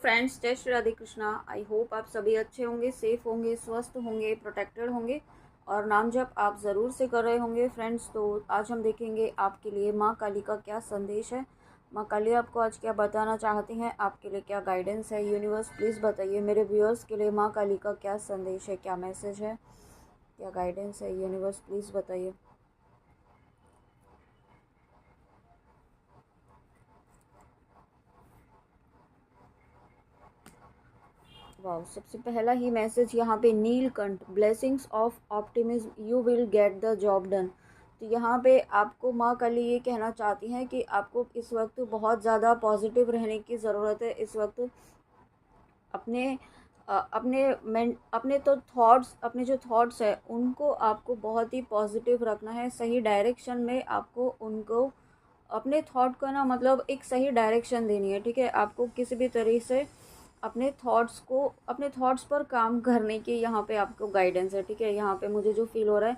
Friends, जय Shri Radhe Krishna. I hope आप सभी अच्छे होंगे, सेफ होंगे, स्वस्थ होंगे, प्रोटेक्टेड होंगे और नाम जप आप ज़रूर से कर रहे होंगे। फ्रेंड्स, तो आज हम देखेंगे आपके लिए माँ काली का क्या संदेश है। माँ काली आपको आज क्या बताना चाहती हैं, आपके लिए क्या गाइडेंस है। यूनिवर्स प्लीज़ बताइए मेरे व्यूअर्स के लिए माँ काली का क्या संदेश है, क्या मैसेज है, क्या गाइडेंस है। यूनिवर्स प्लीज़ बताइए। वाह, सबसे पहला ही मैसेज यहाँ पे Neelkanth, blessings of optimism, you will get the job done. तो यहाँ पे आपको माँ काली ये कहना चाहती हैं कि आपको इस वक्त बहुत ज़्यादा पॉजिटिव रहने की ज़रूरत है। इस वक्त अपने अपने तो थॉट्स, अपने जो थॉट्स है उनको आपको बहुत ही पॉजिटिव रखना है। सही डायरेक्शन में आपको उनको अपने थॉट का ना मतलब एक सही डायरेक्शन देनी है। ठीक है, आपको किसी भी तरीके से अपने थॉट्स पर काम करने की यहाँ पे आपको गाइडेंस है। ठीक है, यहाँ पे मुझे जो फील हो रहा है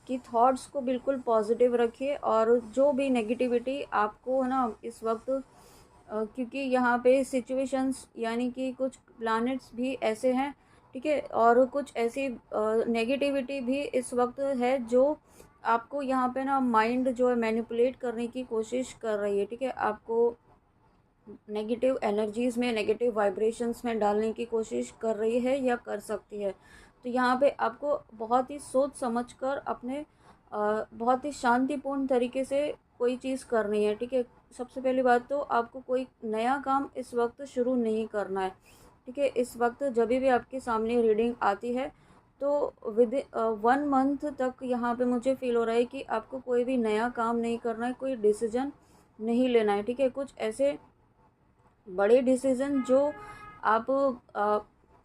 कि थॉट्स को बिल्कुल पॉजिटिव रखिए और जो भी नेगेटिविटी आपको है ना इस वक्त क्योंकि यहाँ पे सिचुएशंस यानी कि कुछ प्लैनेट्स भी ऐसे हैं। ठीक है, और कुछ ऐसी नेगेटिविटी भी इस वक्त है जो आपको यहाँ पे ना माइंड जो है मैनिपुलेट करने की कोशिश कर रही है। ठीक है, आपको नेगेटिव एनर्जीज़ में, नेगेटिव वाइब्रेशंस में डालने की कोशिश कर रही है या कर सकती है। तो यहाँ पे आपको बहुत ही सोच समझ कर अपने बहुत ही शांतिपूर्ण तरीके से कोई चीज़ करनी है। ठीक है, सबसे पहली बात तो आपको कोई नया काम इस वक्त शुरू नहीं करना है। ठीक है, इस वक्त जब भी आपके सामने रीडिंग आती है तो विद 1 मंथ तक यहाँ पे मुझे फील हो रहा है कि आपको कोई भी नया काम नहीं करना है, कोई डिसीजन नहीं लेना है। ठीक है, कुछ ऐसे बड़े डिसीजन जो आप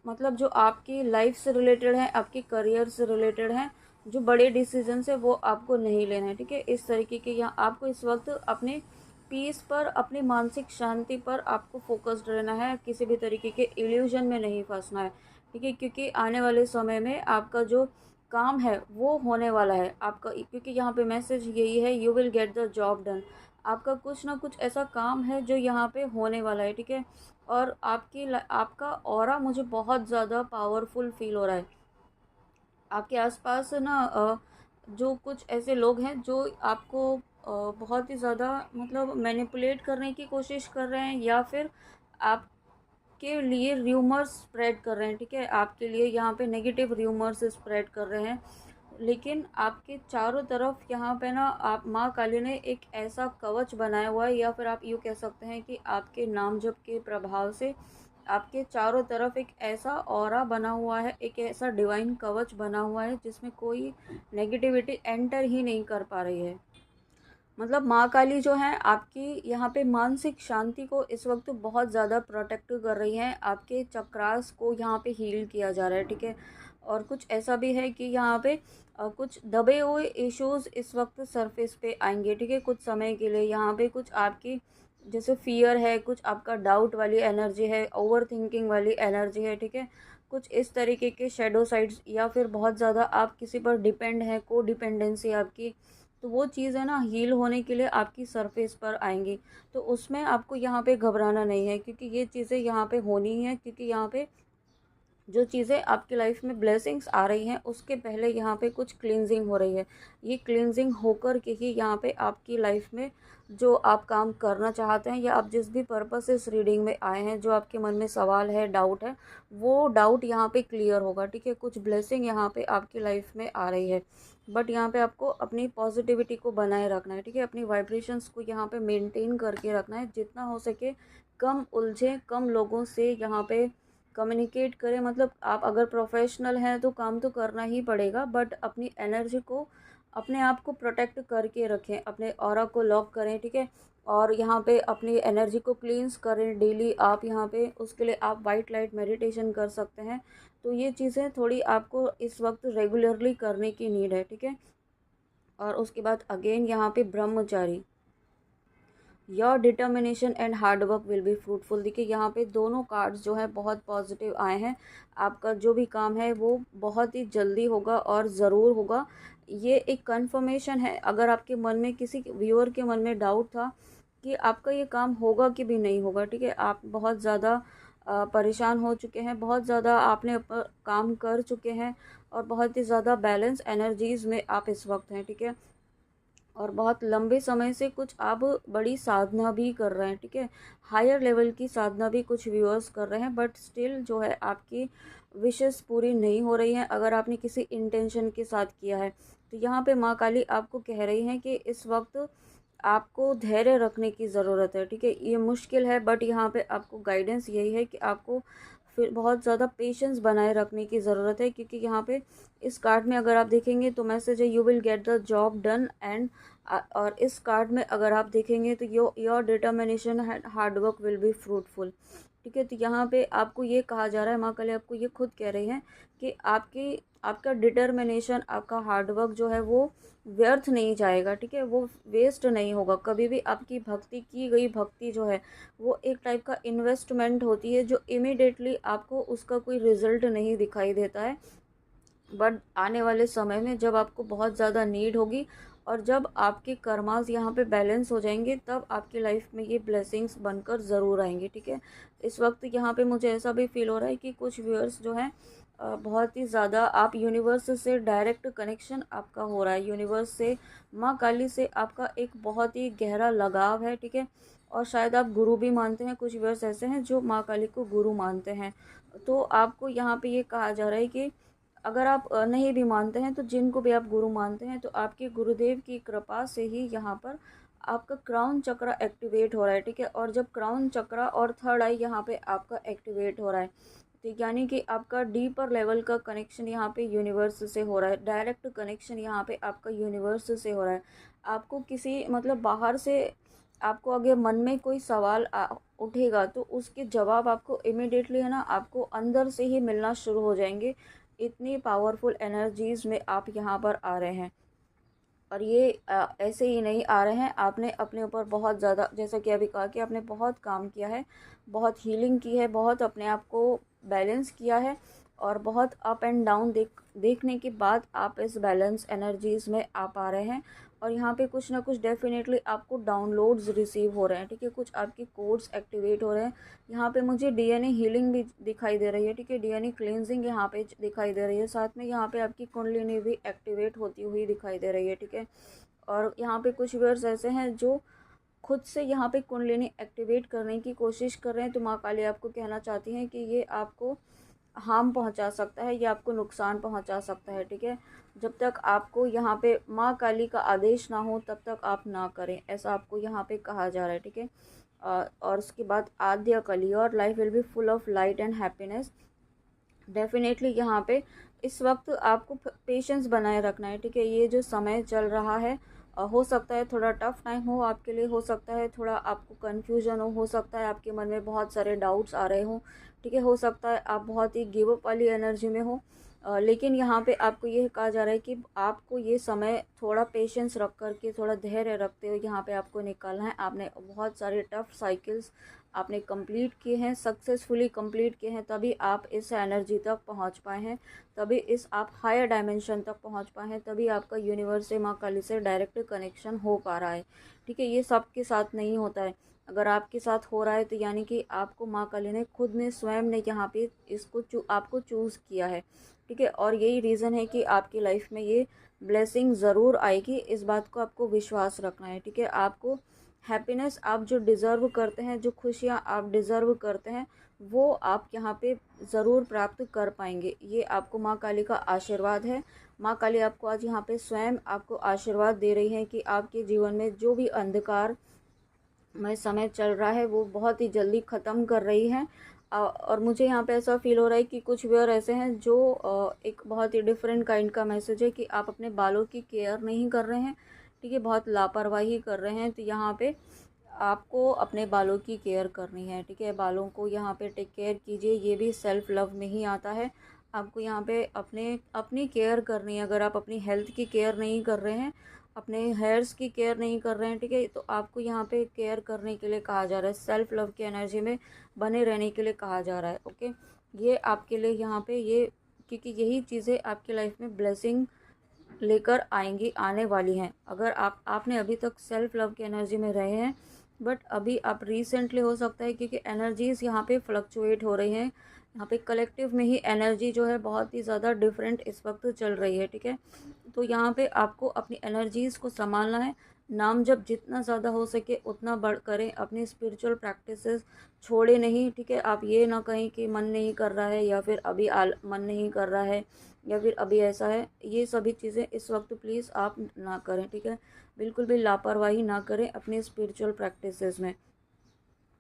मतलब जो आपकी लाइफ से रिलेटेड हैं, आपके करियर से रिलेटेड हैं, जो बड़े डिसीजन है वो आपको नहीं लेना है। ठीक है, इस तरीके के यहाँ आपको इस वक्त अपने पीस पर, अपनी मानसिक शांति पर आपको फोकस्ड रहना है। किसी भी तरीके के इल्यूजन में नहीं फंसना है। ठीक है, क्योंकि आने वाले समय में आपका जो काम है वो होने वाला है आपका, क्योंकि यहाँ पे मैसेज यही है, you will get the job done. आपका कुछ ना कुछ ऐसा काम है जो यहाँ पे होने वाला है। ठीक है, और आपका ऑरा मुझे बहुत ज़्यादा पावरफुल फील हो रहा है। आपके आसपास ना जो कुछ ऐसे लोग हैं जो आपको बहुत ही ज़्यादा मतलब मैनिपुलेट करने की कोशिश कर रहे हैं या फिर आपके लिए र्यूमर्स स्प्रेड कर रहे हैं। ठीक है, आपके लिए यहाँ पे नेगेटिव र्यूमर्स स्प्रेड कर रहे हैं। लेकिन आपके चारों तरफ यहाँ पे ना आप माँ काली ने एक ऐसा कवच बनाया हुआ है, या फिर आप यूँ कह सकते हैं कि आपके नाम जप के प्रभाव से आपके चारों तरफ एक ऐसा ऑरा बना हुआ है, एक ऐसा डिवाइन कवच बना हुआ है जिसमें कोई नेगेटिविटी एंटर ही नहीं कर पा रही है। मतलब माँ काली जो है आपकी यहाँ पे मानसिक शांति को इस वक्त बहुत ज़्यादा प्रोटेक्ट कर रही हैं। आपके चक्रास को यहाँ पे हील किया जा रहा है। ठीक है, और कुछ ऐसा भी है कि यहाँ पे कुछ दबे हुए इश्यूज इस वक्त सरफेस पे आएंगे। ठीक है, कुछ समय के लिए यहाँ पे कुछ आपकी जैसे फियर है, कुछ आपका डाउट वाली एनर्जी है, ओवर थिंकिंग वाली एनर्जी है। ठीक है, कुछ इस तरीके के शेडो साइड्स या फिर बहुत ज़्यादा आप किसी पर डिपेंड है, को डिपेंडेंसी आपकी, तो वो चीज़ है ना हील होने के लिए आपकी सरफेस पर आएंगी। तो उसमें आपको यहाँ पे घबराना नहीं है, क्योंकि ये चीज़ें यहाँ पे होनी है। क्योंकि यहाँ पे जो चीज़ें आपकी लाइफ में ब्लेसिंग्स आ रही हैं उसके पहले यहाँ पे कुछ क्लींजिंग हो रही है। ये क्लींजिंग होकर के ही यहाँ पे आपकी लाइफ में जो आप काम करना चाहते हैं या आप जिस भी पर्पस से इस रीडिंग में आए हैं, जो आपके मन में सवाल है, डाउट है, वो डाउट यहाँ पे क्लियर होगा। ठीक है, कुछ ब्लेसिंग यहाँ पे आपकी लाइफ में आ रही है, बट यहाँ पे आपको अपनी पॉजिटिविटी को बनाए रखना है। ठीक है, अपनी वाइब्रेशंस को यहाँ पे मेंटेन करके रखना है, जितना हो सके कम उलझे, कम लोगों से यहाँ पे कम्युनिकेट करें। मतलब आप अगर प्रोफेशनल हैं तो काम तो करना ही पड़ेगा, बट अपनी एनर्जी को, अपने आप को प्रोटेक्ट करके रखें, अपने ऑरा को लॉक करें। ठीक है, और यहाँ पे अपनी एनर्जी को क्लींस करें डेली। आप यहाँ पे उसके लिए आप वाइट लाइट मेडिटेशन कर सकते हैं। तो ये चीज़ें थोड़ी आपको इस वक्त रेगुलरली करने की नीड है। ठीक है, और उसके बाद अगेन यहाँ पे ब्रह्मचारी, your determination and hard work will be fruitful. देखिए यहाँ पे दोनों कार्ड्स जो है बहुत पॉजिटिव आए हैं। आपका जो भी काम है वो बहुत ही जल्दी होगा और ज़रूर होगा। ये एक कंफर्मेशन है। अगर आपके मन में, किसी व्यूअर के मन में डाउट था कि आपका ये काम होगा कि भी नहीं होगा, ठीक है, आप बहुत ज़्यादा परेशान हो चुके हैं, बहुत ज़्यादा आपने काम कर चुके हैं और बहुत ही ज़्यादा बैलेंस एनर्जीज़ में आप इस वक्त हैं, ठीक है। और बहुत लंबे समय से कुछ आप बड़ी साधना भी कर रहे हैं, ठीक है। हायर लेवल की साधना भी कुछ व्यूअर्स कर रहे हैं, बट स्टिल जो है आपकी विशेस पूरी नहीं हो रही हैं अगर आपने किसी इंटेंशन के साथ किया है। तो यहाँ पे माँ काली आपको कह रही हैं कि इस वक्त आपको धैर्य रखने की ज़रूरत है, ठीक है। ये मुश्किल है, बट यहाँ पे आपको गाइडेंस यही है कि आपको फिर बहुत ज़्यादा पेशेंस बनाए रखने की ज़रूरत है, क्योंकि यहाँ पे इस कार्ड में अगर आप देखेंगे तो मैसेज है you will get the job done and और इस कार्ड में अगर आप देखेंगे तो your determination and hard work will be fruitful, ठीक है। तो यहाँ पे आपको ये कहा जा रहा है, माँ काली आपको ये खुद कह रही हैं कि आपका डिटर्मिनेशन, आपका हार्डवर्क जो है वो व्यर्थ नहीं जाएगा, ठीक है। वो वेस्ट नहीं होगा कभी भी। आपकी भक्ति की गई भक्ति जो है वो एक टाइप का इन्वेस्टमेंट होती है, जो इमिडिएटली आपको उसका कोई रिजल्ट नहीं दिखाई देता है, बट आने वाले समय में जब आपको बहुत ज़्यादा नीड होगी और जब आपके कर्मास यहाँ पे बैलेंस हो जाएंगे, तब आपकी लाइफ में ये ब्लेसिंग्स बनकर ज़रूर आएंगे, ठीक है। इस वक्त यहाँ पे मुझे ऐसा भी फील हो रहा है कि कुछ व्यूअर्स जो हैं बहुत ही ज़्यादा आप यूनिवर्स से डायरेक्ट कनेक्शन आपका हो रहा है, यूनिवर्स से, माँ काली से आपका एक बहुत ही गहरा लगाव है, ठीक है। और शायद आप गुरु भी मानते हैं, कुछ व्यूअर्स ऐसे हैं जो माँ काली को गुरु मानते हैं। तो आपको यहाँ पे ये कहा जा रहा है कि अगर आप नहीं भी मानते हैं, तो जिनको भी आप गुरु मानते हैं, तो आपके गुरुदेव की कृपा से ही यहाँ पर आपका क्राउन चक्र एक्टिवेट हो रहा है, ठीक है। और जब क्राउन चक्र और थर्ड आई यहाँ पे आपका एक्टिवेट हो रहा है, तो यानी कि आपका डीपर लेवल का कनेक्शन यहाँ पे यूनिवर्स से हो रहा है, डायरेक्ट कनेक्शन यहाँ पे आपका यूनिवर्स से हो रहा है। आपको किसी मतलब बाहर से आपको अगर मन में कोई सवाल उठेगा, तो उसके जवाब आपको इमिडिएटली है ना, आपको अंदर से ही मिलना शुरू हो जाएंगे। इतनी पावरफुल एनर्जीज़ में आप यहाँ पर आ रहे हैं। और ये ऐसे ही नहीं आ रहे हैं, आपने अपने ऊपर बहुत ज़्यादा, जैसा कि अभी कहा कि आपने बहुत काम किया है, बहुत हीलिंग की है, बहुत अपने आप को बैलेंस किया है, और बहुत अप एंड डाउन देखने के बाद आप इस बैलेंस एनर्जीज़ में आ पा रहे हैं। और यहाँ पे कुछ ना कुछ डेफिनेटली आपको डाउनलोड्स रिसीव हो रहे हैं, ठीक है। कुछ आपके कोड्स एक्टिवेट हो रहे हैं। यहाँ पे मुझे डीएनए हीलिंग भी दिखाई दे रही है, ठीक है। डीएनए क्लींजिंग यहाँ पे दिखाई दे रही है, साथ में यहाँ पे आपकी कुंडलिनी भी एक्टिवेट होती हुई दिखाई दे रही है, ठीक है। और यहाँ पे कुछ व्यूअर्स ऐसे हैं जो खुद से यहाँ पे कुंडलिनी एक्टिवेट करने की कोशिश कर रहे हैं। तो माँ काली आपको कहना चाहती हैं कि ये आपको हार्म पहुंचा सकता है, ये आपको नुकसान पहुंचा सकता है, ठीक है। जब तक आपको यहाँ पे माँ काली का आदेश ना हो, तब तक आप ना करें, ऐसा आपको यहाँ पे कहा जा रहा है, ठीक है। और उसके बाद आद्य कली, और life will be full of light and happiness. Definitely यहाँ पे इस वक्त आपको पेशेंस बनाए रखना है, ठीक है। ये जो समय चल रहा है, हो सकता है थोड़ा टफ टाइम हो आपके लिए, हो सकता है थोड़ा आपको कन्फ्यूजन हो सकता है आपके मन में बहुत सारे डाउट्स आ रहे हों, ठीक है। हो सकता है आप बहुत ही गिव अप वाली एनर्जी में हो, लेकिन यहाँ पे आपको ये कहा जा रहा है कि आपको ये समय थोड़ा पेशेंस रख कर के, थोड़ा धैर्य रखते हुए यहाँ पे आपको निकालना है। आपने बहुत सारे टफ साइकिल्स आपने कंप्लीट किए हैं, सक्सेसफुली कंप्लीट किए हैं, तभी आप इस एनर्जी तक पहुंच पाए हैं, तभी इस आप हायर डायमेंशन तक पहुंच पाए हैं, तभी आपका यूनिवर्स से, माँ काली से डायरेक्ट कनेक्शन हो पा रहा है, ठीक है। ये सबके साथ नहीं होता है। अगर आपके साथ हो रहा है तो यानी कि आपको माँ काली ने खुद ने स्वयं ने यहाँ पे इसको आपको चूज़ किया है, ठीक है। और यही रीज़न है कि आपकी लाइफ में ये ब्लेसिंग ज़रूर आएगी, इस बात को आपको विश्वास रखना है, ठीक है। आपको हैप्पीनेस आप जो डिज़र्व करते हैं, जो खुशियाँ आप डिज़र्व करते हैं, वो आप यहाँ पे ज़रूर प्राप्त कर पाएंगे। ये आपको माँ काली का आशीर्वाद है। माँ काली आपको आज यहाँ पे स्वयं आपको आशीर्वाद दे रही हैं कि आपके जीवन में जो भी अंधकार में समय चल रहा है, वो बहुत ही जल्दी ख़त्म कर रही हैं। और मुझे यहाँ पे ऐसा फील हो रहा है कि कुछ व्यूअर ऐसे हैं जो एक बहुत ही डिफरेंट काइंड का मैसेज है कि आप अपने बालों की केयर नहीं कर रहे हैं, ठीक है, बहुत लापरवाही कर रहे हैं। तो यहाँ पे आपको अपने बालों की केयर करनी है, ठीक है। बालों को यहाँ पे टेक केयर कीजिए, ये भी सेल्फ लव में ही आता है। आपको यहाँ पे अपनी केयर करनी है। अगर आप अपनी हेल्थ की केयर नहीं कर रहे हैं, अपने हेयर्स की केयर नहीं कर रहे हैं, ठीक है, तो आपको यहाँ पे केयर करने के लिए कहा जा रहा है, सेल्फ लव की एनर्जी में बने रहने के लिए कहा जा रहा है, ओके। ये आपके लिए यहाँ पे ये, क्योंकि यही चीज़ें आपकी लाइफ में ब्लेसिंग लेकर आएंगी, आने वाली हैं। अगर आपने अभी तक सेल्फ लव की एनर्जी में रहे हैं, बट अभी आप रिसेंटली हो सकता है क्योंकि एनर्जीज़ यहाँ पे फ्लक्चुएट हो रही हैं, यहाँ पे कलेक्टिव में ही एनर्जी जो है बहुत ही ज़्यादा डिफरेंट इस वक्त चल रही है, ठीक है। तो यहाँ पे आपको अपनी एनर्जीज़ को संभालना है। नाम जब जितना ज़्यादा हो सके उतना बढ़ करें, अपनी स्पिरिचुअल प्रैक्टिसेस छोड़े नहीं, ठीक है। आप ये ना कहें कि मन नहीं कर रहा है, या फिर अभी मन नहीं कर रहा है, या फिर अभी ऐसा है, ये सभी चीज़ें इस वक्त प्लीज़ आप ना करें, ठीक है। बिल्कुल भी लापरवाही ना करें अपनी स्पिरिचुअल प्रैक्टिसेस में।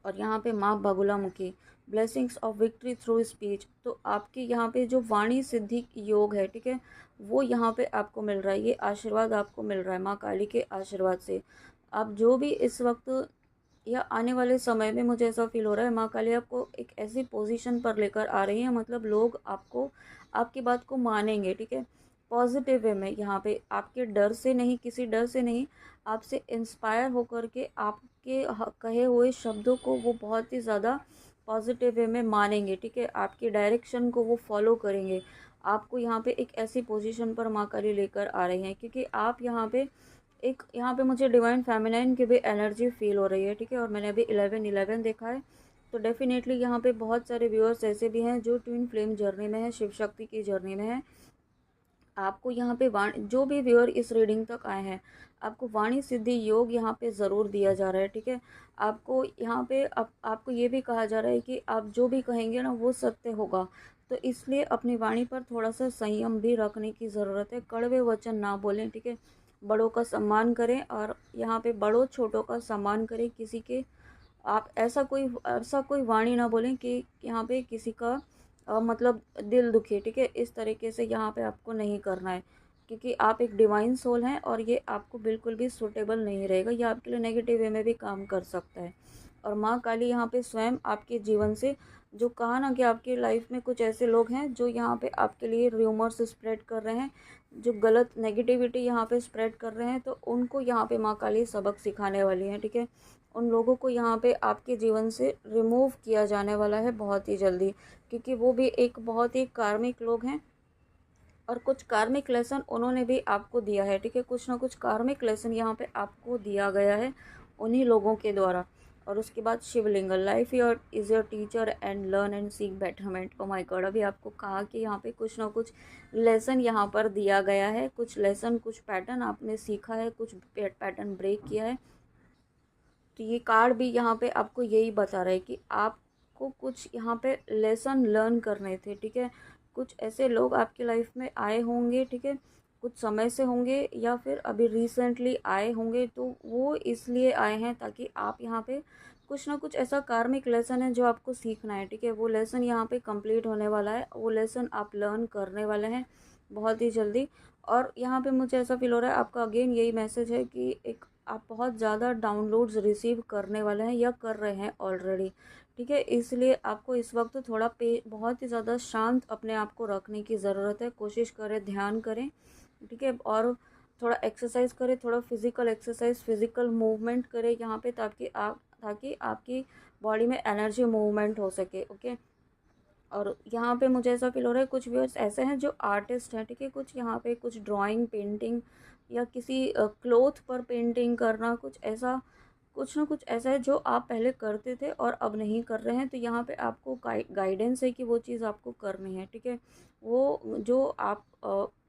और यहाँ पे माँ Baglamukhi, blessings of victory through speech, तो आपके यहाँ पे जो वाणी सिद्धि योग है, ठीक है, वो यहाँ पे आपको मिल रहा है, ये आशीर्वाद आपको मिल रहा है माँ काली के आशीर्वाद से। आप जो भी इस वक्त या आने वाले समय में, मुझे ऐसा फील हो रहा है माँ काली आपको एक ऐसी पोजीशन पर लेकर आ रही है, मतलब लोग आपको, आपकी बात को मानेंगे, ठीक है। पॉजिटिव वे में, यहाँ पे आपके डर से नहीं, किसी डर से नहीं, आपसे इंस्पायर होकर के आपके कहे हुए शब्दों को वो बहुत ही ज़्यादा पॉजिटिव वे में मानेंगे, ठीक है। आपके डायरेक्शन को वो फॉलो करेंगे। आपको यहाँ पे एक ऐसी पोजीशन पर माँ काली लेकर आ रही हैं, क्योंकि आप यहाँ पे एक, यहाँ पे मुझे डिवाइन फेमिनाइन की भी एनर्जी फील हो रही है, ठीक है। और मैंने अभी 11-11 देखा है, तो डेफिनेटली यहाँ पे बहुत सारे व्यूअर्स ऐसे भी हैं जो ट्विन फ्लेम जर्नी में है, शिव शक्ति की जर्नी में है। आपको यहाँ पे वाणी, जो भी व्यूअर इस रीडिंग तक आए हैं, आपको वाणी सिद्धि योग यहाँ पे ज़रूर दिया जा रहा है, ठीक है। आपको यहाँ पे आपको ये भी कहा जा रहा है कि आप जो भी कहेंगे ना वो सत्य होगा। तो इसलिए अपनी वाणी पर थोड़ा सा संयम भी रखने की ज़रूरत है, कड़वे वचन ना बोलें, ठीक है। बड़ों का सम्मान करें, और यहाँ पे बड़ों छोटों का सम्मान करें। किसी के, आप ऐसा कोई वाणी ना बोलें कि यहाँ पे किसी का मतलब दिल दुखे, ठीक है। इस तरीके से यहाँ पे आपको नहीं करना है, क्योंकि आप एक डिवाइन सोल हैं और ये आपको बिल्कुल भी सूटेबल नहीं रहेगा, ये आपके लिए नेगेटिव वे में भी काम कर सकता है। और माँ काली यहाँ पे स्वयं आपके जीवन से, जो कहा ना कि आपकी लाइफ में कुछ ऐसे लोग हैं जो यहाँ पे आपके लिए र्यूमर्स स्प्रेड कर रहे हैं, जो गलत नेगेटिविटी यहाँ पे स्प्रेड कर रहे हैं, तो उनको यहाँ पे माँ काली सबक सिखाने वाली है, ठीक है। उन लोगों को यहाँ पे आपके जीवन से रिमूव किया जाने वाला है बहुत ही जल्दी, क्योंकि वो भी एक बहुत ही कार्मिक लोग हैं, और कुछ कार्मिक लेसन उन्होंने भी आपको दिया है, ठीक है। कुछ ना कुछ कार्मिक लेसन यहाँ पे आपको दिया गया है उन्हीं लोगों के द्वारा। और उसके बाद Shivling, life your is your teacher and learn and seek betterment. O my God, अभी आपको कहा कि यहाँ पे कुछ ना कुछ लेसन यहाँ पर दिया गया है, कुछ लेसन, कुछ पैटर्न आपने सीखा है, कुछ पैटर्न ब्रेक किया है। तो ये कार्ड भी यहाँ पे आपको यही बता रहा है कि आपको कुछ यहाँ पे लेसन लर्न करने थे, ठीक है। कुछ ऐसे लोग आपकी लाइफ में आए होंगे, ठीक है, कुछ समय से होंगे या फिर अभी रिसेंटली आए होंगे, तो वो इसलिए आए हैं ताकि आप यहाँ पे कुछ ना कुछ ऐसा कार्मिक लेसन है जो आपको सीखना है, ठीक है। वो लेसन यहाँ पे कंप्लीट होने वाला है, वो लेसन आप लर्न करने वाले हैं बहुत ही जल्दी। और यहाँ पे मुझे ऐसा फील हो रहा है आपका अगेन यही मैसेज है कि एक, आप बहुत ज़्यादा डाउनलोड्स रिसीव करने वाले हैं या कर रहे हैं ऑलरेडी, ठीक है। इसलिए आपको इस वक्त थोड़ा बहुत ही ज़्यादा शांत अपने आप को रखने की ज़रूरत है। कोशिश करें, ध्यान करें, ठीक है। और थोड़ा एक्सरसाइज करें, थोड़ा फिज़िकल एक्सरसाइज, फिज़िकल मूवमेंट करें यहाँ पे, ताकि आपकी बॉडी में एनर्जी मूवमेंट हो सके, ओके। और यहाँ पे मुझे ऐसा फील हो रहा है कुछ व्यूअर्स ऐसे हैं जो आर्टिस्ट हैं, ठीक है। कुछ यहाँ पे कुछ ड्राइंग, पेंटिंग, या किसी क्लोथ पर पेंटिंग करना, कुछ ऐसा, कुछ ना कुछ ऐसा है जो आप पहले करते थे और अब नहीं कर रहे हैं। तो यहाँ पे आपको गाइडेंस है कि वो चीज़ आपको करनी है, ठीक है। वो जो आप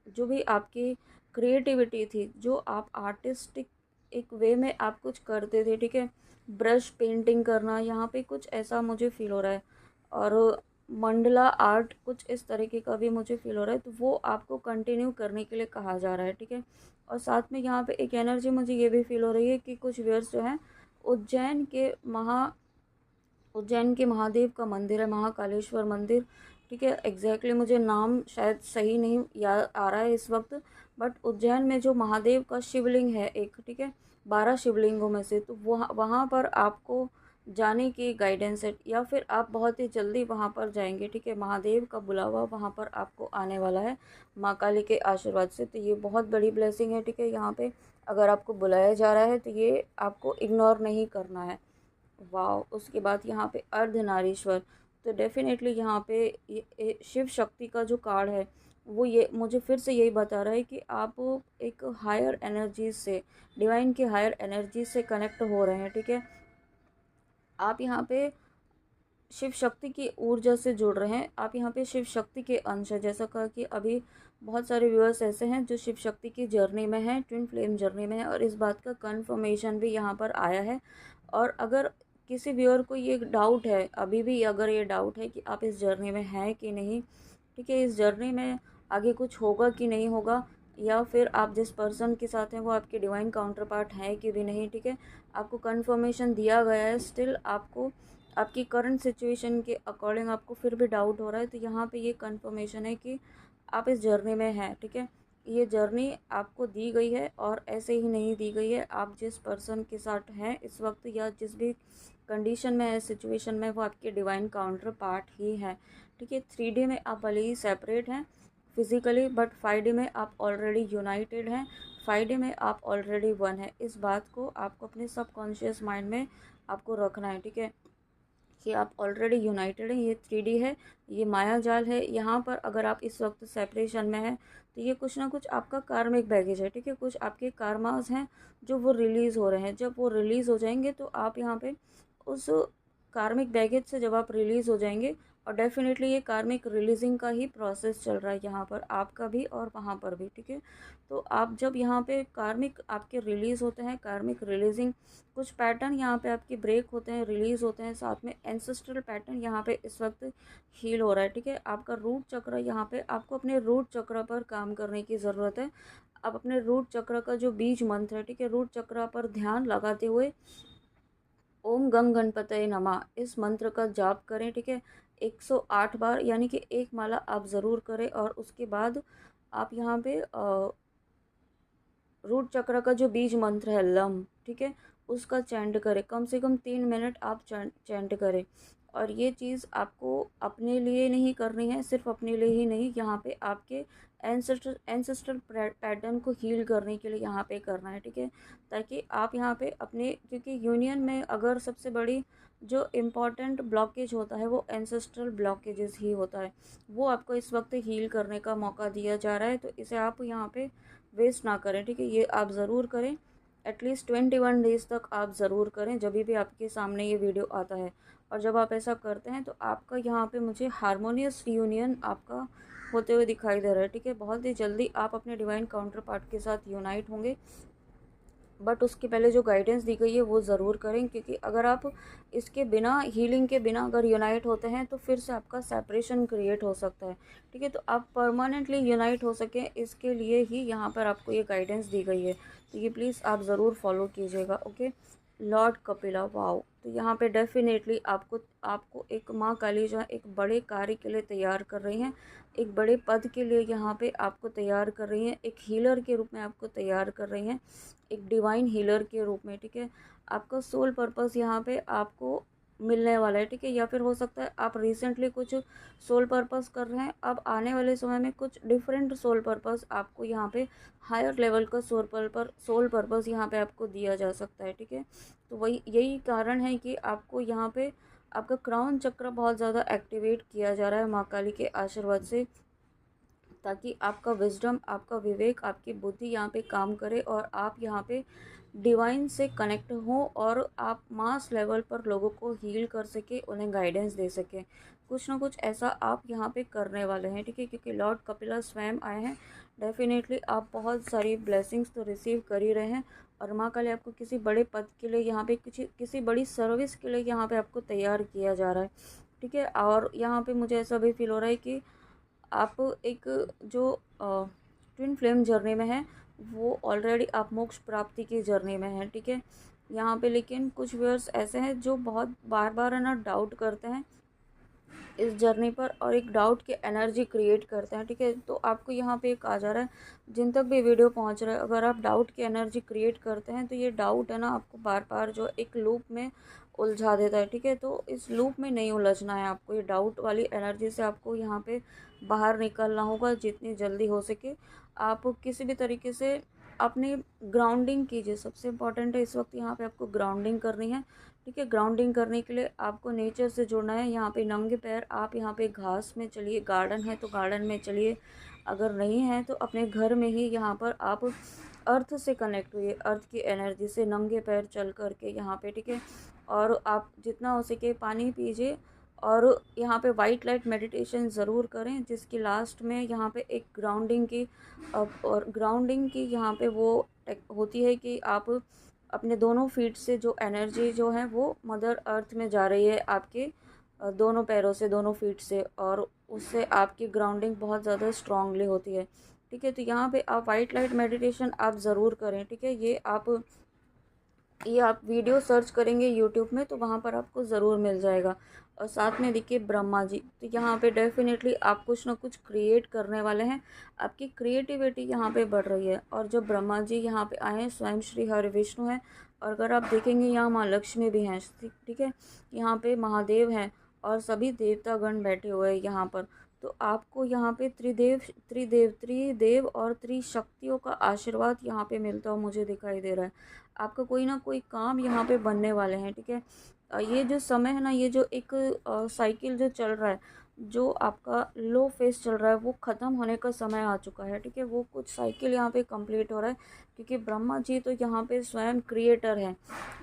जो भी आपकी क्रिएटिविटी थी, जो आप आर्टिस्टिक एक वे में आप कुछ करते थे, ठीक है, ब्रश पेंटिंग करना, यहाँ पे कुछ ऐसा मुझे फील हो रहा है। और मंडला आर्ट, कुछ इस तरीके का भी मुझे फील हो रहा है, तो वो आपको कंटिन्यू करने के लिए कहा जा रहा है, ठीक है। और साथ में यहाँ पे एक एनर्जी मुझे ये भी फील हो रही है कि कुछ व्यूअर्स जो हैं, उज्जैन के महा उज्जैन के महादेव का मंदिर है, महाकालेश्वर मंदिर, ठीक है। एग्जैक्टली मुझे नाम शायद सही नहीं याद आ रहा है इस वक्त, बट उज्जैन में जो महादेव का शिवलिंग है एक, ठीक है, 12 शिवलिंगों में से, तो वहाँ वहाँ पर आपको जाने की गाइडेंस है, या फिर आप बहुत ही जल्दी वहाँ पर जाएंगे, ठीक है। महादेव का बुलावा वहाँ पर आपको आने वाला है माँ काली के आशीर्वाद से। तो ये बहुत बड़ी ब्लेसिंग है, ठीक है। यहाँ पे अगर आपको बुलाया जा रहा है तो ये आपको इग्नोर नहीं करना है। वाह, उसके बाद यहाँ पे अर्धनारीश्वर, तो डेफिनेटली यहाँ पे शिव शक्ति का जो कार्ड है, वो ये मुझे फिर से यही बता रहा है कि आप एक हायर एनर्जी से, डिवाइन के हायर एनर्जी से कनेक्ट हो रहे हैं, ठीक है। आप यहाँ पे शिव शक्ति की ऊर्जा से जुड़ रहे हैं, आप यहाँ पे शिव शक्ति के अंश है। जैसा कहा कि अभी बहुत सारे व्यूअर्स ऐसे हैं जो शिव शक्ति की जर्नी में हैं, ट्विन फ्लेम जर्नी में है, और इस बात का कंफर्मेशन भी यहाँ पर आया है। और अगर किसी व्यूअर को ये डाउट है, अभी भी अगर ये डाउट है कि आप इस जर्नी में हैं कि नहीं, ठीक है, इस जर्नी में आगे कुछ होगा कि नहीं होगा, या फिर आप जिस पर्सन के साथ हैं वो आपके डिवाइन काउंटर पार्ट है कि भी नहीं, ठीक है, आपको कंफर्मेशन दिया गया है, स्टिल आपको आपकी करंट सिचुएशन के अकॉर्डिंग आपको फिर भी डाउट हो रहा है, तो यहाँ पे ये कंफर्मेशन है कि आप इस जर्नी में हैं, ठीक है। ये जर्नी आपको दी गई है और ऐसे ही नहीं दी गई है। आप जिस पर्सन के साथ हैं इस वक्त या जिस भी कंडीशन में है, सिचुएशन में, वो आपके डिवाइन काउंटर पार्ट ही है, ठीक है। 3D में आप भले ही सेपरेट हैं फिजिकली, बट 5D में आप ऑलरेडी यूनाइटेड हैं, 5D में आप ऑलरेडी वन है। इस बात को आपको अपने सबकॉन्शियस माइंड में आपको रखना है, ठीक है, कि आप ऑलरेडी यूनाइटेड हैं। ये 3D है, ये माया जाल है। यहाँ पर अगर आप इस वक्त सेपरेशन में हैं तो ये कुछ ना कुछ आपका कार्मिक बैगेज है, ठीक है, कुछ आपके कार्मास हैं जो वो रिलीज़ हो रहे हैं। जब वो रिलीज़ हो जाएंगे तो आप यहाँ पे उस कार्मिक बैगेज से जब आप रिलीज़ हो जाएंगे, और डेफिनेटली ये कार्मिक रिलीजिंग का ही प्रोसेस चल रहा है यहाँ पर, आपका भी और वहाँ पर भी, ठीक है। तो आप जब यहाँ पे कार्मिक आपके रिलीज़ होते हैं, कार्मिक रिलीजिंग, कुछ पैटर्न यहाँ पे आपके ब्रेक होते हैं, रिलीज़ होते हैं, साथ में एंसेस्ट्रल पैटर्न यहाँ पे इस वक्त हील हो रहा है, ठीक है। आपका रूट चक्र, यहाँ पे आपको अपने रूट चक्र पर काम करने की ज़रूरत है। आप अपने रूट चक्र का जो बीज मंत्र है, ठीक है, रूट चक्र पर ध्यान लगाते हुए ओम गंग गणपतये नमः इस मंत्र का जाप करें, ठीक है, 108 बार, यानी कि एक माला आप ज़रूर करें। और उसके बाद आप यहाँ पे रूट चक्र का जो बीज मंत्र है लम, ठीक है, उसका चैंट करें, कम से कम 3 मिनट आप चैंट करें। और ये चीज़ आपको अपने लिए नहीं करनी है, सिर्फ अपने लिए ही नहीं, यहाँ पे आपके एंसेस्ट्रल पैटर्न को हील करने के लिए यहाँ पे करना है, ठीक है, ताकि आप यहाँ पे अपने, क्योंकि यूनियन में अगर सबसे बड़ी जो इम्पॉर्टेंट ब्लॉकेज होता है वो एंसेस्ट्रल ब्लॉकेजेस ही होता है, वो आपको इस वक्त हील करने का मौका दिया जा रहा है। तो इसे आप यहाँ पे वेस्ट ना करें, ठीक है, ये आप ज़रूर करें। एटलीस्ट 21 डेज़ तक आप ज़रूर करें जब भी आपके सामने ये वीडियो आता है। और जब आप ऐसा करते हैं तो आपका यहाँ पे मुझे हारमोनियस रीयूनियन आपका होते हुए दिखाई दे रहा है, ठीक है। बहुत ही जल्दी आप अपने डिवाइन काउंटर पार्ट के साथ यूनाइट होंगे, बट उसके पहले जो गाइडेंस दी गई है वो ज़रूर करें, क्योंकि अगर आप इसके बिना, हीलिंग के बिना अगर यूनाइट होते हैं तो फिर से आपका सेपरेशन क्रिएट हो सकता है, ठीक है। तो आप परमानेंटली यूनाइट हो सकें, इसके लिए ही यहाँ पर आपको ये गाइडेंस दी गई है, तो ये प्लीज़ आप ज़रूर फॉलो कीजिएगा, ओके। लॉर्ड कपिला, वाओ, तो यहाँ पे डेफिनेटली आपको आपको एक माँ काली जो है एक बड़े कार्य के लिए तैयार कर रही हैं, एक बड़े पद के लिए यहाँ पे आपको तैयार कर रही हैं, एक हीलर के रूप में आपको तैयार कर रही हैं, एक डिवाइन हीलर के रूप में, ठीक है। आपका सोल पर्पस यहाँ पे आपको मिलने वाला है, ठीक है, या फिर हो सकता है आप रिसेंटली कुछ सोल पर्पस कर रहे हैं, अब आने वाले समय में कुछ डिफरेंट सोल पर्पस आपको यहाँ पे हायर लेवल का सोल पर्पस यहाँ पे आपको दिया जा सकता है, ठीक है। तो वही यही कारण है कि आपको यहाँ पे आपका क्राउन चक्र बहुत ज़्यादा एक्टिवेट किया जा रहा है माँ काली के आशीर्वाद से, ताकि आपका विजडम, आपका विवेक, आपकी बुद्धि यहाँ पे काम करे और आप यहाँ पे डिवाइन से कनेक्ट हो और आप मास लेवल पर लोगों को हील कर सके, उन्हें गाइडेंस दे सके। कुछ ना कुछ ऐसा आप यहाँ पे करने वाले हैं, ठीक है, क्योंकि लॉर्ड कपिला स्वयं आए हैं। डेफिनेटली आप बहुत सारी ब्लेसिंग्स तो रिसीव कर ही रहे हैं, और माँ काली आपको किसी बड़े पद के लिए यहाँ पे किसी बड़ी सर्विस के लिए यहाँ पे आपको तैयार किया जा रहा है, ठीक है। और यहाँ पे मुझे ऐसा भी फील हो रहा है कि आप एक जो ट्विन फ्लेम जर्नी में है वो ऑलरेडी आप मोक्ष प्राप्ति की जर्नी में है, ठीक है। यहाँ पे लेकिन कुछ व्यूअर्स ऐसे हैं जो बहुत बार बार है ना डाउट करते हैं इस जर्नी पर, और एक डाउट की एनर्जी क्रिएट करते हैं, ठीक है। तो आपको यहाँ पे एक आ जा रहा है, जिन तक भी वीडियो पहुँच रहा है, अगर आप डाउट की एनर्जी क्रिएट करते हैं तो ये डाउट है ना आपको बार बार जो एक लूप में उलझा देता है, ठीक है। तो इस लूप में नहीं उलझना है आपको, ये डाउट वाली एनर्जी से आपको यहाँ पे बाहर निकलना होगा जितनी जल्दी हो सके। आप किसी भी तरीके से अपनी ग्राउंडिंग कीजिए, सबसे इम्पॉर्टेंट है इस वक्त यहाँ पे आपको ग्राउंडिंग करनी है, ठीक है। ग्राउंडिंग करने के लिए आपको नेचर से जुड़ना है। यहाँ पे नंगे पैर आप यहाँ पे घास में चलिए, गार्डन है तो गार्डन में चलिए, अगर नहीं है तो अपने घर में ही यहाँ पर आप अर्थ से कनेक्ट हुए, अर्थ की एनर्जी से नंगे पैर चल करके यहाँ पे, ठीक है। और आप जितना हो सके पानी पीजिए। और यहाँ पे वाइट लाइट मेडिटेशन ज़रूर करें, जिसकी लास्ट में यहाँ पे एक ग्राउंडिंग की और ग्राउंडिंग की यहाँ पे वो होती है कि आप अपने दोनों फीट से जो एनर्जी जो है वो मदर अर्थ में जा रही है आपके दोनों पैरों से, दोनों फीट से, और उससे आपकी ग्राउंडिंग बहुत ज़्यादा स्ट्रांगली होती है। ठीक है, तो यहाँ पे आप वाइट लाइट मेडिटेशन आप ज़रूर करें। ठीक है, ये आप वीडियो सर्च करेंगे यूट्यूब में तो वहाँ पर आपको ज़रूर मिल जाएगा। और साथ में देखिए ब्रह्मा जी, तो यहाँ पे डेफिनेटली आप कुछ ना कुछ क्रिएट करने वाले हैं, आपकी क्रिएटिविटी यहाँ पे बढ़ रही है। और जब ब्रह्मा जी यहाँ पे आए हैं, स्वयं श्री हरि विष्णु हैं, और अगर आप देखेंगे यहाँ माँ लक्ष्मी भी हैं। ठीक है, यहाँ पे महादेव हैं और सभी देवतागण बैठे हुए हैं यहाँ पर। तो आपको यहाँ पे त्रिदेव और त्रिशक्तियों का आशीर्वाद यहाँ पे मिलता हुआ मुझे दिखाई दे रहा है। आपका कोई ना कोई काम यहाँ पे बनने वाले हैं। ठीक है, ये जो समय है ना, ये जो एक साइकिल जो चल रहा है, जो आपका लो फेस चल रहा है, वो ख़त्म होने का समय आ चुका है। ठीक है, वो कुछ साइकिल यहाँ पे कंप्लीट हो रहा है, क्योंकि ब्रह्मा जी तो यहाँ पे स्वयं क्रिएटर हैं,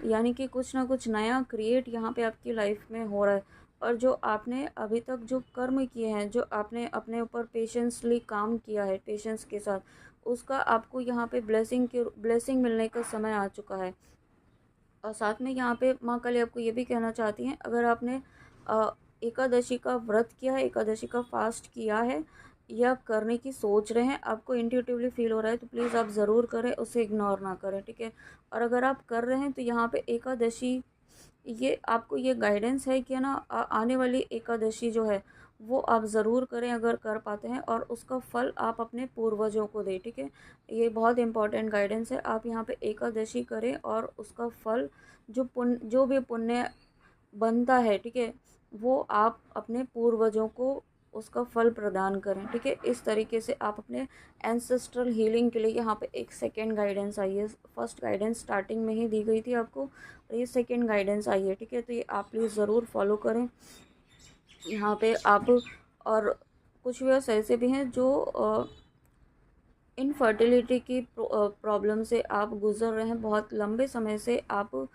यानी कि कुछ ना कुछ नया क्रिएट यहाँ पे आपकी लाइफ में हो रहा है। और जो आपने अभी तक जो कर्म किए हैं, जो आपने अपने ऊपर पेशेंसली काम किया है, पेशेंस के साथ, उसका आपको यहाँ पे ब्लेसिंग मिलने का समय आ चुका है। और साथ में यहाँ पे माँ काली आपको ये भी कहना चाहती हैं, अगर आपने एकादशी का व्रत किया है, एकादशी का फास्ट किया है, या करने की सोच रहे हैं, आपको इंट्यूटिवली फील हो रहा है, तो प्लीज़ आप ज़रूर करें, उसे इग्नोर ना करें। ठीक है, और अगर आप कर रहे हैं तो यहाँ पे एकादशी, ये आपको ये गाइडेंस है कि ना आने वाली एकादशी जो है वो आप ज़रूर करें अगर कर पाते हैं, और उसका फल आप अपने पूर्वजों को दें। ठीक है, ये बहुत इंपॉर्टेंट गाइडेंस है। आप यहाँ पे एकादशी करें और उसका फल जो भी पुण्य बनता है, ठीक है, वो आप अपने पूर्वजों को उसका फल प्रदान करें। ठीक है, इस तरीके से आप अपने एंसेस्ट्रल हीलिंग के लिए यहाँ पे एक सेकेंड गाइडेंस आई है। फर्स्ट गाइडेंस स्टार्टिंग में ही दी गई थी आपको, और ये सेकेंड गाइडेंस आई है। ठीक है, तो ये आप प्लीज़ ज़रूर फॉलो करें यहाँ पे आप। और कुछ व्यूअर्स ऐसे भी हैं जो इनफर्टिलिटी की प्रॉब्लम से आप गुज़र रहे हैं, बहुत लंबे समय से आप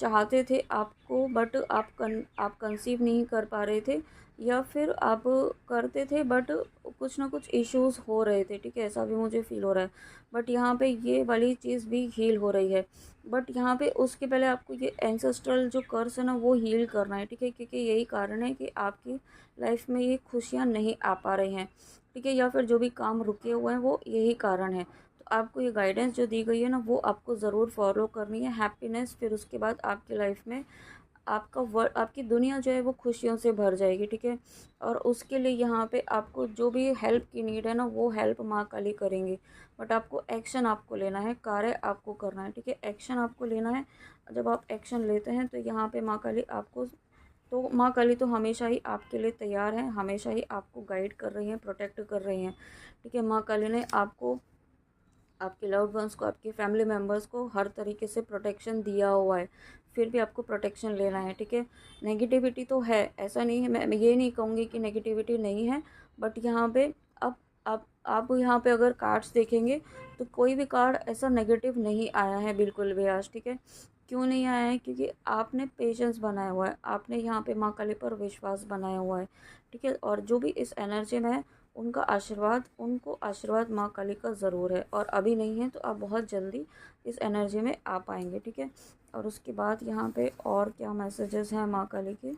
चाहते थे आपको, बट आप कंसीव नहीं कर पा रहे थे, या फिर आप करते थे बट कुछ ना कुछ इश्यूज हो रहे थे। ठीक है, ऐसा भी मुझे फील हो रहा है, बट यहाँ पे ये वाली चीज़ भी हील हो रही है। बट यहाँ पे उसके पहले आपको ये एंसेस्ट्रल जो कर्स है ना वो हील करना है। ठीक है, क्योंकि यही कारण है कि आपकी लाइफ में ये खुशियाँ नहीं आ पा रही हैं। ठीक है, या फिर जो भी काम रुके हुए हैं वो यही कारण है। तो आपको ये गाइडेंस जो दी गई है ना वो आपको ज़रूर फॉलो करनी है। हैप्पीनेस, फिर उसके बाद आपकी लाइफ में आपकी दुनिया जो है वो खुशियों से भर जाएगी। ठीक है, और उसके लिए यहाँ पे आपको जो भी हेल्प की नीड है ना वो हेल्प माँ काली करेंगी, बट आपको एक्शन आपको लेना है, कार्य आपको करना है। ठीक है, एक्शन आपको लेना है। जब आप एक्शन लेते हैं तो यहाँ पे माँ काली तो हमेशा ही आपके लिए तैयार हैं, हमेशा ही आपको गाइड कर रही हैं, प्रोटेक्ट कर रही हैं। ठीक है, माँ काली ने आपको, आपके लव्ड वंस को, आपके फैमिली मेम्बर्स को हर तरीके से प्रोटेक्शन दिया हुआ है, फिर भी आपको प्रोटेक्शन लेना है। ठीक है, नेगेटिविटी तो है, ऐसा नहीं है, मैं ये नहीं कहूँगी कि नेगेटिविटी नहीं है, बट यहाँ पे अब आप यहाँ पे अगर कार्ड्स देखेंगे तो कोई भी कार्ड ऐसा नेगेटिव नहीं आया है बिल्कुल भी आज। ठीक है, क्यों नहीं आया है? क्योंकि आपने पेशेंस बनाया हुआ है, आपने यहाँ पे माँ काली पर विश्वास बनाया हुआ है। ठीक है, और जो भी इस एनर्जी में है उनको आशीर्वाद माँ काली का ज़रूर है, और अभी नहीं है तो आप बहुत जल्दी इस एनर्जी में आ पाएंगे। ठीक है, और उसके बाद यहाँ पे और क्या मैसेजेस हैं माँ काली के।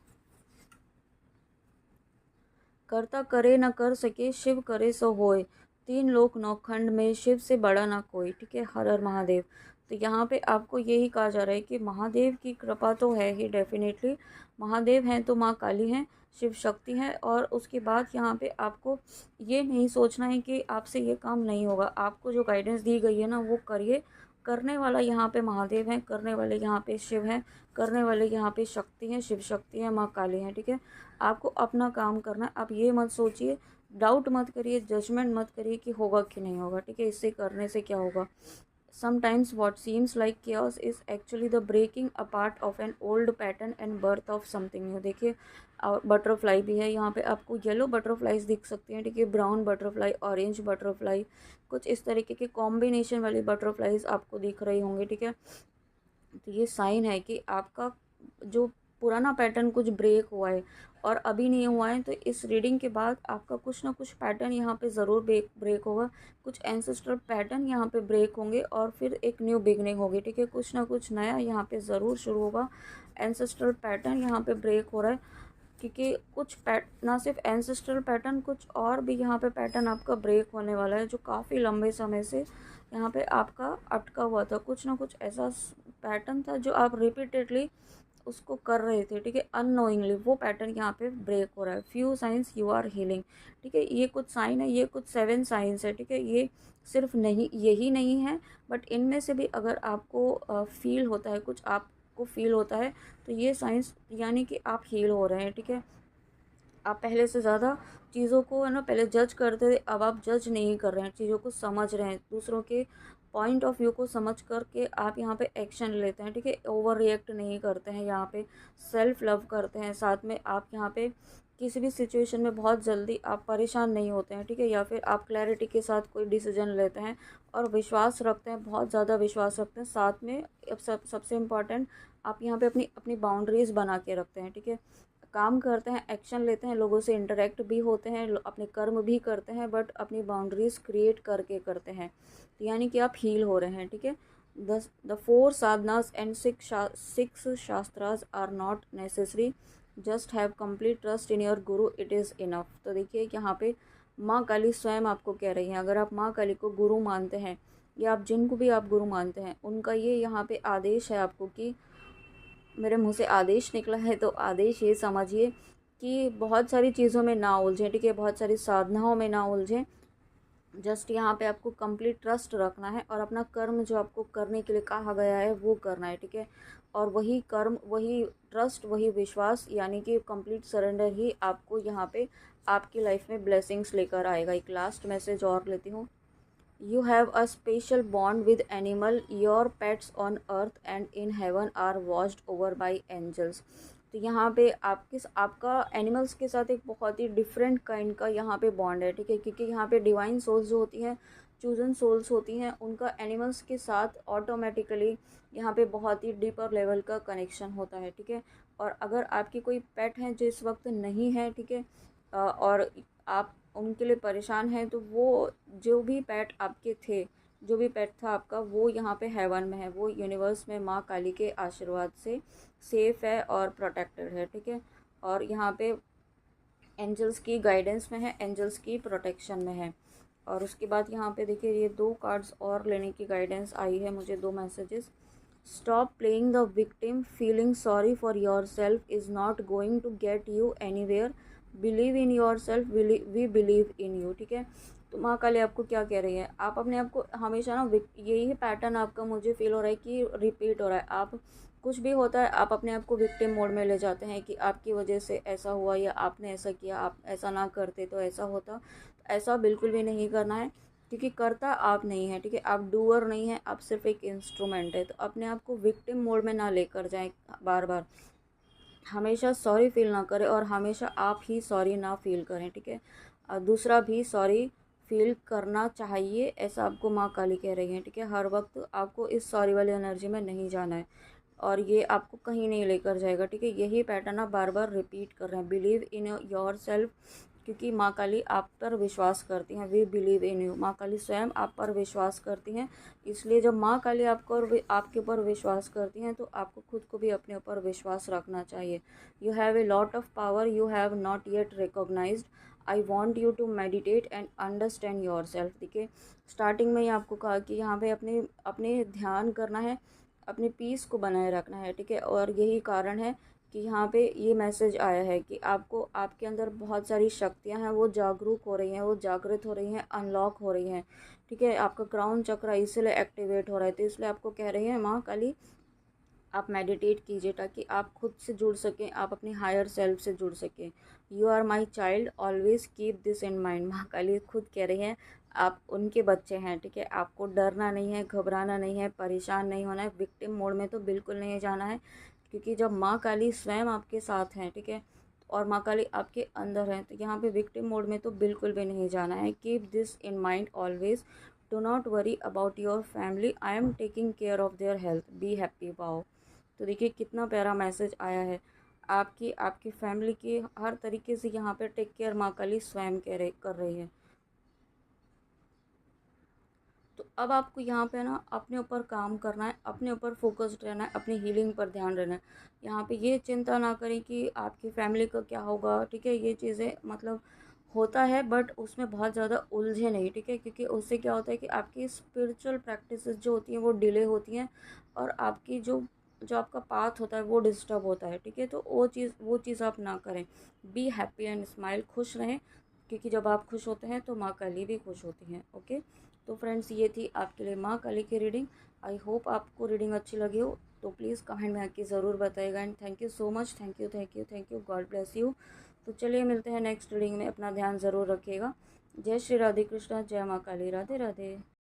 करता करे न कर सके, शिव करे सो होए, तीन लोक नौखंड में शिव से बड़ा ना कोई। ठीक है, हर हर महादेव। तो यहाँ पे आपको यही कहा जा रहा है कि महादेव की कृपा तो है ही, डेफिनेटली महादेव हैं तो माँ काली हैं, शिव शक्ति है। और उसके बाद यहाँ पे आपको ये नहीं सोचना है कि आपसे ये काम नहीं होगा, आपको जो गाइडेंस दी गई है ना वो करिए। करने वाला यहाँ पे महादेव हैं, करने वाले यहाँ पे शिव हैं, करने वाले यहाँ पे शक्ति हैं, शिव शक्ति है, माँ काली हैं। ठीक है, आपको अपना काम करना है, आप ये मत सोचिए, डाउट मत करिए, जजमेंट मत करिए कि होगा कि नहीं होगा। ठीक है, इससे करने से क्या होगा। Sometimes what seems like chaos is actually the breaking apart of an old pattern and birth of something new. देखिए, बटरफ्लाई भी है यहाँ पे, आपको येलो बटरफ्लाईज दिख सकती हैं। ठीक है, ब्राउन बटरफ्लाई, ऑरेंज बटरफ्लाई, कुछ इस तरीके के कॉम्बिनेशन वाली बटरफ्लाईज आपको दिख रही होंगी। ठीक है, तो ये साइन है कि आपका जो पुराना पैटर्न कुछ ब्रेक हुआ है और अभी नहीं हुआ है, तो इस रीडिंग के बाद आपका कुछ ना कुछ पैटर्न यहाँ पे ज़रूर ब्रेक होगा। कुछ एंसेस्ट्रल पैटर्न यहाँ पे ब्रेक होंगे और फिर एक न्यू बिगनिंग होगी, ठीक है। कुछ ना कुछ नया यहाँ पे ज़रूर शुरू होगा। एंसेस्ट्रल पैटर्न यहाँ पे ब्रेक हो रहा है, क्योंकि कुछ ना सिर्फ एंसेस्ट्रल पैटर्न, कुछ और भी यहाँ पे पैटर्न आपका ब्रेक होने वाला है, जो काफ़ी लंबे समय से यहाँ पे आपका अटका हुआ था। कुछ ना कुछ ऐसा पैटर्न था जो आप रिपीटेडली उसको कर रहे थे, ठीक है, अननोइंगली, वो पैटर्न यहाँ पे ब्रेक हो रहा है। Few science you are healing, ठीक है। ये कुछ साइन है, ये कुछ 7 साइंस है, ठीक है। ये सिर्फ नहीं, यही नहीं है, बट इनमें से भी अगर आपको फील होता है, कुछ आपको फील होता है, तो ये साइंस यानी कि आप हील हो रहे हैं, ठीक है। आप पहले से ज़्यादा चीज़ों को, है ना, पहले जज करते थे, अब आप जज नहीं कर रहे हैं, चीज़ों को समझ रहे हैं, दूसरों के पॉइंट ऑफ व्यू को समझ करके आप यहाँ पे एक्शन लेते हैं, ठीक है। ओवर रिएक्ट नहीं करते हैं, यहाँ पे सेल्फ लव करते हैं। साथ में आप यहाँ पे किसी भी सिचुएशन में बहुत जल्दी आप परेशान नहीं होते हैं, ठीक है। या फिर आप क्लैरिटी के साथ कोई डिसीजन लेते हैं और विश्वास रखते हैं, बहुत ज़्यादा विश्वास रखते हैं। साथ में अब सबसे इम्पॉर्टेंट, आप यहाँ पे अपनी अपनी बाउंड्रीज़ बना के रखते हैं, ठीक है। काम करते हैं, एक्शन लेते हैं, लोगों से इंटरेक्ट भी होते हैं, अपने कर्म भी करते हैं, बट अपनी बाउंड्रीज़ क्रिएट करके करते हैं, तो यानी कि आप हील हो रहे हैं, ठीक है। The 4 sadhanas and 6 shastras are not necessary, just have complete trust in your guru, it is enough. तो देखिए यहाँ पे माँ काली स्वयं आपको कह रही हैं, अगर आप माँ काली को गुरु मानते हैं, या आप जिनको भी आप गुरु मानते हैं, उनका ये यहाँ पे आदेश है आपको कि, मेरे मुंह से आदेश निकला है तो आदेश ये समझिए कि बहुत सारी चीज़ों में ना उलझें, ठीक है, बहुत सारी साधनाओं में ना उलझें। जस्ट यहाँ पे आपको कंप्लीट ट्रस्ट रखना है और अपना कर्म जो आपको करने के लिए कहा गया है वो करना है, ठीक है। और वही कर्म, वही ट्रस्ट, वही विश्वास, यानी कि कंप्लीट सरेंडर ही आपको यहाँ पे आपकी लाइफ में ब्लेसिंग्स लेकर आएगा। एक लास्ट मैसेज और लेती हूँ। You have a special bond with animal. Your pets on earth and in heaven are watched over by angels. तो यहाँ पे आपका एनिमल्स के साथ एक बहुत ही डिफरेंट काइंड का यहाँ पे बॉन्ड है, ठीक है। क्योंकि यहाँ पे डिवाइन सोल्स जो होती हैं, चूजन सोल्स होती हैं, उनका एनिमल्स के साथ ऑटोमेटिकली यहाँ पे बहुत ही डीपर लेवल का कनेक्शन होता है, ठीक है। और अगर आपकी कोई पेट है जो इस वक्त नहीं है, ठीक है, और आप उनके लिए परेशान हैं, तो वो जो भी पेट आपके थे, जो भी पेट था आपका, वो यहाँ पे हेवन में है, वो यूनिवर्स में माँ काली के आशीर्वाद से सेफ़ है और प्रोटेक्टेड है, ठीक है। और यहाँ पे एंजल्स की गाइडेंस में है, एंजल्स की प्रोटेक्शन में है। और उसके बाद यहाँ पे देखिए, ये 2 कार्ड्स और लेने की गाइडेंस आई है मुझे, 2 messages. Stop playing the victim, feeling sorry for yourself is not going to get you anywhere, believe in yourself, we believe in you, ठीक है। तो माँ काली आपको क्या कह रही है, आप अपने आप को हमेशा ना, यही पैटर्न आपका मुझे फील हो रहा है कि रिपीट हो रहा है। आप कुछ भी होता है, आप अपने आप को विक्टिम मोड में ले जाते हैं कि आपकी वजह से ऐसा हुआ, या आपने ऐसा किया, आप ऐसा ना करते तो ऐसा होता। तो ऐसा बिल्कुल भी नहीं करना है, क्योंकि करता आप नहीं है, ठीक है। आप डूअर नहीं है, आप सिर्फ एक इंस्ट्रूमेंट है। तो अपने आप को विक्टिम मोड में ना लेकर जाएं बार बार, हमेशा सॉरी फील ना करें और हमेशा आप ही सॉरी ना फील करें, ठीक है। दूसरा भी सॉरी फील करना चाहिए, ऐसा आपको माँ काली कह रही है, ठीक है। हर वक्त आपको इस सॉरी वाली एनर्जी में नहीं जाना है, और ये आपको कहीं नहीं लेकर जाएगा, ठीक है। यही पैटर्न आप बार बार रिपीट कर रहे हैं। बिलीव इन योर सेल्फ, क्योंकि माँ काली आप पर विश्वास करती हैं। वी बिलीव इन यू, माँ काली स्वयं आप पर विश्वास करती हैं। इसलिए जब माँ काली आपको और आपके ऊपर विश्वास करती हैं, तो आपको खुद को भी अपने ऊपर विश्वास रखना चाहिए। You have a lot of power you have not yet recognised, I want you to meditate and understand yourself. देखिए, स्टार्टिंग में ही आपको कहा कि यहाँ पे अपने अपने ध्यान करना है, अपने पीस को बनाए रखना है, ठीक है। और यही कारण है कि यहाँ पे ये मैसेज आया है कि आपको, आपके अंदर बहुत सारी शक्तियाँ हैं, वो जागरूक हो रही हैं, वो जागृत हो रही हैं, अनलॉक हो रही हैं, ठीक है। आपका क्राउन चक्र इसलिए एक्टिवेट हो रहा है, तो इसलिए आपको कह रही है माँ काली, आप मेडिटेट कीजिए ताकि आप खुद से जुड़ सकें, आप अपनी हायर सेल्फ से जुड़ सकें। You are my child, always keep this in mind. Maa Kali खुद कह रही हैं आप उनके बच्चे हैं, ठीक है। आपको डरना नहीं है, घबराना नहीं है, परेशान नहीं होना है, विक्टिम मोड में तो बिल्कुल नहीं जाना है, क्योंकि जब माँ काली स्वयं आपके साथ हैं, ठीक है, और माँ काली आपके अंदर हैं, तो यहाँ पे विक्टिम मोड में तो बिल्कुल भी नहीं जाना है। Keep this in mind always, do not worry about your family, I am taking care of their health, be happy. Wow, तो देखिए कितना प्यारा मैसेज आया है। आपकी आपकी फैमिली की हर तरीके से यहाँ पे टेक केयर माँ काली स्वयं कर रही है। तो अब आपको यहाँ पे ना अपने ऊपर काम करना है, अपने ऊपर फोकस्ड रहना है, अपनी हीलिंग पर ध्यान रहना है। यहाँ पे ये चिंता ना करें कि आपकी फैमिली का क्या होगा, ठीक है। ये चीज़ें मतलब होता है, बट उसमें बहुत ज़्यादा उलझे नहीं, ठीक है। क्योंकि उससे क्या होता है कि आपकी स्पिरिचुअल प्रैक्टिसेस जो होती हैं वो डिले होती हैं, और आपकी जो जो आपका पाथ होता है वो डिस्टर्ब होता है, ठीक है। तो वो चीज़ आप ना करें। बी हैप्पी एंड स्माइल, खुश रहें, क्योंकि जब आप खुश होते हैं तो माँ काली भी खुश होती हैं। ओके, तो फ्रेंड्स ये थी आपके लिए माँ काली की रीडिंग। आई होप आपको रीडिंग अच्छी लगी हो, तो प्लीज़ कमेंट में आके ज़रूर बताइएगा। And thank you so much, thank you thank you thank you, God bless you. तो चलिए मिलते हैं नेक्स्ट रीडिंग में, अपना ध्यान ज़रूर रखिएगा। जय श्री राधे कृष्णा, जय माँ काली, राधे राधे।